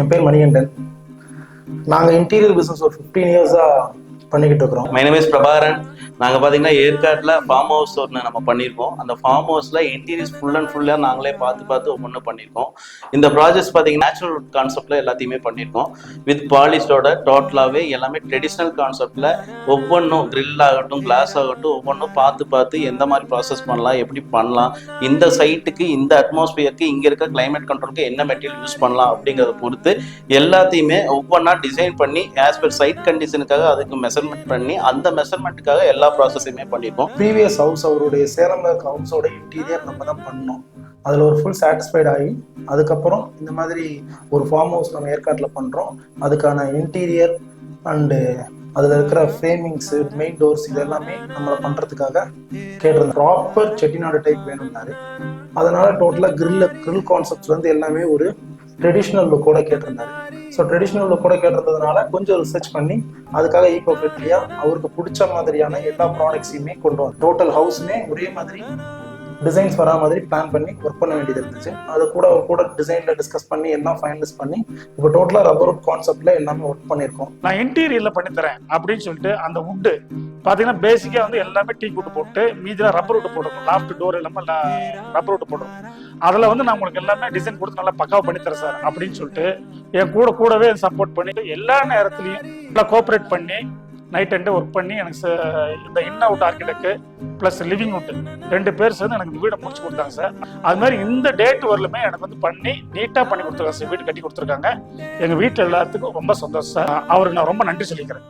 என் பேர் மணிகண்டன். நாங்கள் interior business ஒரு 15 இயர்ஸாக பண்ணிக்கிட்டு இருக்கிறோம். My name is Prabhakaran. நாங்கள் பார்த்தீங்கன்னா ஏற்காட்டில் ஃபார்ம் ஹவுஸ் ஒன்று நம்ம பண்ணியிருக்கோம். அந்த ஃபார்ம் ஹவுஸில் இன்டீரியர்ஸ் ஃபுல் அண்ட் ஃபுல்லாக நாங்களே பார்த்து ஒவ்வொன்று பண்ணியிருக்கோம். இந்த ப்ராஜெக்ட்ஸ் பார்த்தீங்கன்னா நேச்சுரல் கான்செப்டில் எல்லாத்தையுமே பண்ணியிருக்கோம். வித் பாலிஸ்டோட டோட்டலாகவே எல்லாமே ட்ரெடிஷ்னல் கான்செப்டில் ஒவ்வொன்றும் க்ரில் ஆகட்டும், கிளாஸ் ஆகட்டும், ஒவ்வொன்றும் பார்த்து எந்த மாதிரி ப்ராசஸ் பண்ணலாம், எப்படி பண்ணலாம், இந்த சைட்டுக்கு, இந்த அட்மாஸ்பியருக்கு, இங்கே இருக்க கிளைமேட் கண்ட்ரோலுக்கு என்ன மெட்டீரியல் யூஸ் பண்ணலாம் அப்படிங்கிறத பொறுத்து எல்லாத்தையுமே ஒவ்வொன்றா டிசைன் பண்ணி ஆஸ் பர் சைட் கண்டிஷனுக்காக அதுக்கு மெஷர்மெண்ட் பண்ணி அந்த மெஷர்மெண்ட்டுக்காக எல்லா ப்ராசஸையுமே பண்ணியிருக்கோம். ப்ரீவியஸ் ஹவுஸ் அவருடைய சேலம்ல இருக்க ஹவுஸோட இன்டீரியர் நம்ம தான் பண்ணோம். அதில் ஒரு ஃபுல் சாட்டிஸ்ஃபைட் ஆகி அதுக்கப்புறம் இந்த மாதிரி ஒரு ஃபார்ம் ஹவுஸ் நம்ம ஏற்காட்டில் பண்ணுறோம். அதுக்கான இன்டீரியர் அண்டு அதில் இருக்கிற ஃப்ரேமிங்ஸு, மெயின் டோர்ஸ் இதெல்லாமே நம்மளை பண்ணுறதுக்காக கேட்டிருந்தோம். ப்ராப்பர் செட்டிநாடு டைப் வேணும்னாரு. அதனால டோட்டலாக கிரில் கான்செப்ட்ஸ் வந்து எல்லாமே ஒரு ட்ரெடிஷ்னல் லுக்கோட கேட்டிருந்தாரு. ஸோ ட்ரெடிஷ்னல் லுக்கோட கேட்டிருந்ததுனால கொஞ்சம் ரிசர்ச் பண்ணி அதுக்காக ஈகோ ஃப்ரெண்ட்லியாக அவருக்கு பிடிச்ச மாதிரியான எல்லா ப்ராடக்ட்ஸையுமே கொண்டு வந்தோம். டோட்டல் ஹவுஸுமே ஒரே மாதிரி டிசைன்ஸ் வரா மாதிரி பிளான் பண்ணி ஒர்க் பண்ண வேண்டியது இருந்துச்சு. அது கூட டிசைனில் டிஸ்கஸ் பண்ணி எல்லாம் ஃபைனலைஸ் பண்ணி இப்போ டோட்டலாக ரப்பர் வுட் கான்செப்டில் எல்லாமே ஒர்க் பண்ணியிருக்கோம். நான் இன்டீரியரில் பண்ணித்தரேன் அப்படின்னு சொல்லிட்டு அந்த வுட்டு பார்த்தீங்கன்னா பேசிக்காக வந்து எல்லாமே டீ வுட் போட்டு மீதியில் ரப்பர் வுட் போட்டுருக்கோம். லாஃப்ட் டோர் எல்லாமே ரப்பர் வுட் போட்டுருக்கோம். அதில் வந்து நான் உங்களுக்கு எல்லாமே டிசைன் கொடுத்து நல்லா பக்காவாக பண்ணித்தரேன் சார் அப்படின்னு சொல்லிட்டு என் கூடவே சப்போர்ட் பண்ணிட்டு எல்லா நேரத்துலையும் நல்லா கோஆப்ரேட் பண்ணி நைட் அண்ட் ஒர்க் பண்ணி எனக்கு இந்த in out architect plus living out 2 பேர் சேர்ந்து எனக்கு இந்த வீடை முடிச்சு கொடுத்தாங்க சார். அது மாதிரி இந்த டேட் வரலுமே எனக்கு வந்து பண்ணி நீட்டாக பண்ணி கொடுத்துருக்காங்க சார். வீடு கட்டி கொடுத்துருக்காங்க. எங்கள் வீட்டில் எல்லாத்துக்கும் ரொம்ப சந்தோஷம் சார். அவருக்கு நான் ரொம்ப நன்றி சொல்லிக்கிறேன்.